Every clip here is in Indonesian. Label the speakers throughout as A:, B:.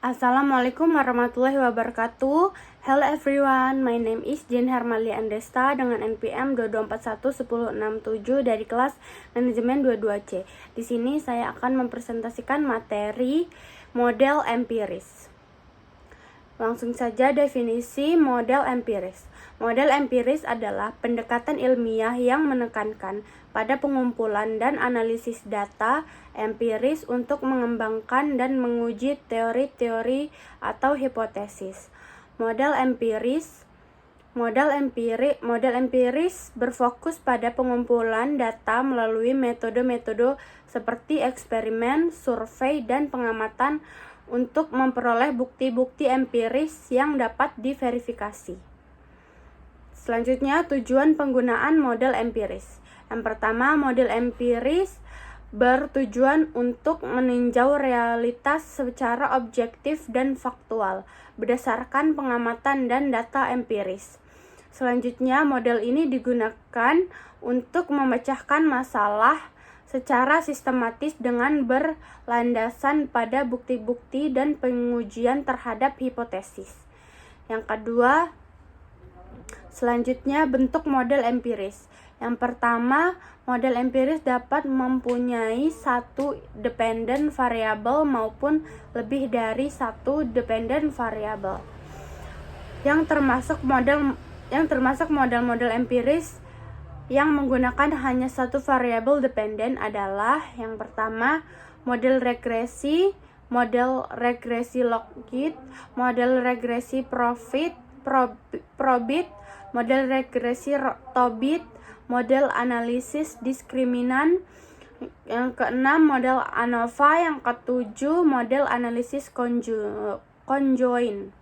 A: Assalamualaikum warahmatullahi wabarakatuh. Hello everyone, my name is Jen Hermalia Andesta dengan NPM 22411067 dari kelas Manajemen 22C. Di sini saya akan mempresentasikan materi model empiris. Langsung saja definisi model empiris. Model empiris adalah pendekatan ilmiah yang menekankan pada pengumpulan dan analisis data empiris untuk mengembangkan dan menguji teori-teori atau hipotesis. Model empiris berfokus pada pengumpulan data melalui metode-metode seperti eksperimen, survei, dan pengamatan untuk memperoleh bukti-bukti empiris yang dapat diverifikasi. Selanjutnya, tujuan penggunaan model empiris. Yang pertama, model empiris bertujuan untuk meninjau realitas secara objektif dan faktual berdasarkan pengamatan dan data empiris. Selanjutnya, model ini digunakan untuk memecahkan masalah secara sistematis dengan berlandasan pada bukti-bukti dan pengujian terhadap hipotesis. Yang kedua, selanjutnya bentuk model empiris. Yang pertama, model empiris dapat mempunyai satu dependent variable maupun lebih dari satu dependent variable. Yang termasuk model-model empiris yang menggunakan hanya satu variabel dependen adalah yang pertama, model regresi logit, model regresi probit, model regresi tobit, model analisis diskriminan. Yang keenam, model ANOVA. Yang ketujuh, model analisis conjoint.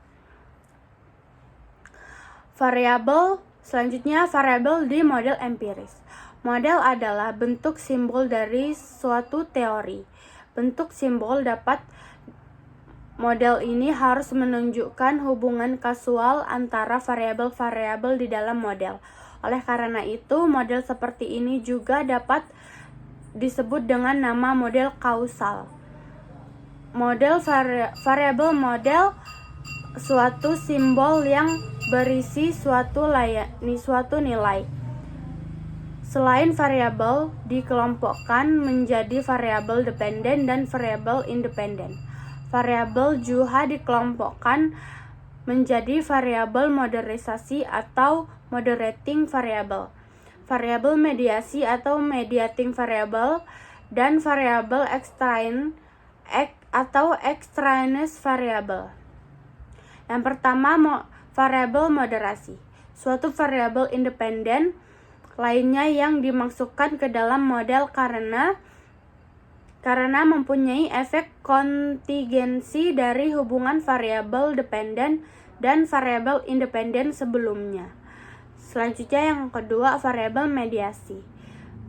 A: Selanjutnya, variabel di model empiris. Model adalah bentuk simbol dari suatu teori. Model ini harus menunjukkan hubungan kausal antara variabel-variabel di dalam model. Oleh karena itu, model seperti ini juga dapat disebut dengan nama model kausal. Variabel model suatu simbol yang berisi suatu nilai. Selain variabel dikelompokkan menjadi variabel dependen dan variabel independen. Variabel juga dikelompokkan menjadi variabel modernisasi atau moderating variable, variabel mediasi atau mediating variable, dan variabel extraneous variable. Yang pertama, variabel moderasi. Suatu variabel independen lainnya yang dimasukkan ke dalam model karena mempunyai efek kontingensi dari hubungan variabel dependen dan variabel independen sebelumnya. Selanjutnya yang kedua, variabel mediasi.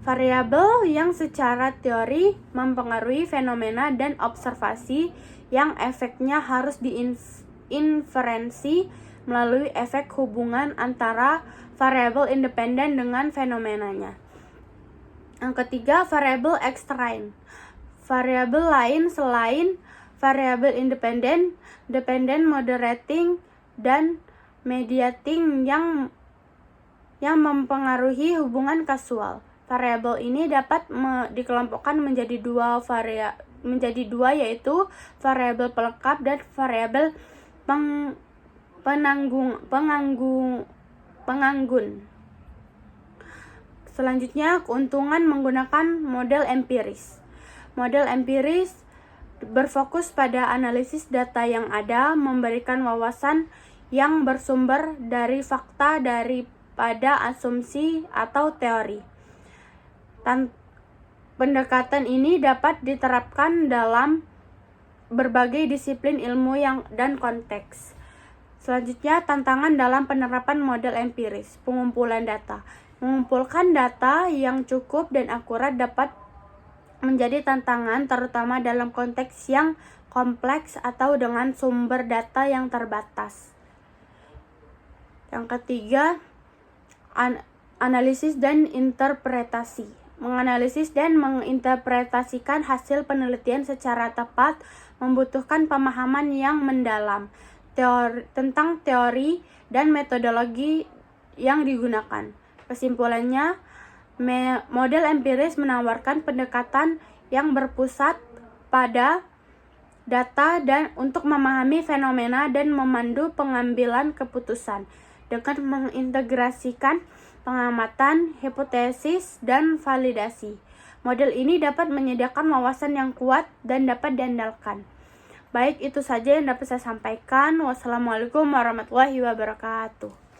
A: Variabel yang secara teori mempengaruhi fenomena dan observasi yang efeknya harus diinferensi melalui efek hubungan antara variabel independen dengan fenomenanya. Yang ketiga, variabel extraneous. Variabel lain selain variabel independen, moderating, dan mediating yang mempengaruhi hubungan kausal. Variabel ini dapat dikelompokkan menjadi dua yaitu variabel pelengkap dan variabel penganggun. Selanjutnya, keuntungan menggunakan model empiris. Model empiris berfokus pada analisis data yang ada, memberikan wawasan yang bersumber dari fakta daripada asumsi atau teori. Pendekatan ini dapat diterapkan dalam berbagai disiplin ilmu dan konteks. Selanjutnya, tantangan dalam penerapan model empiris. Pengumpulan data. Mengumpulkan data yang cukup dan akurat dapat menjadi tantangan, terutama dalam konteks yang kompleks atau dengan sumber data yang terbatas. Yang ketiga, analisis dan interpretasi. Menganalisis dan menginterpretasikan hasil penelitian secara tepat membutuhkan pemahaman yang mendalam tentang teori dan metodologi yang digunakan. Kesimpulannya, model empiris menawarkan pendekatan yang berpusat pada data dan untuk memahami fenomena dan memandu pengambilan keputusan dengan mengintegrasikan pengamatan, hipotesis, dan validasi. Model ini dapat menyediakan wawasan yang kuat dan dapat diandalkan. Baik, itu saja yang dapat saya sampaikan. Wassalamualaikum warahmatullahi wabarakatuh.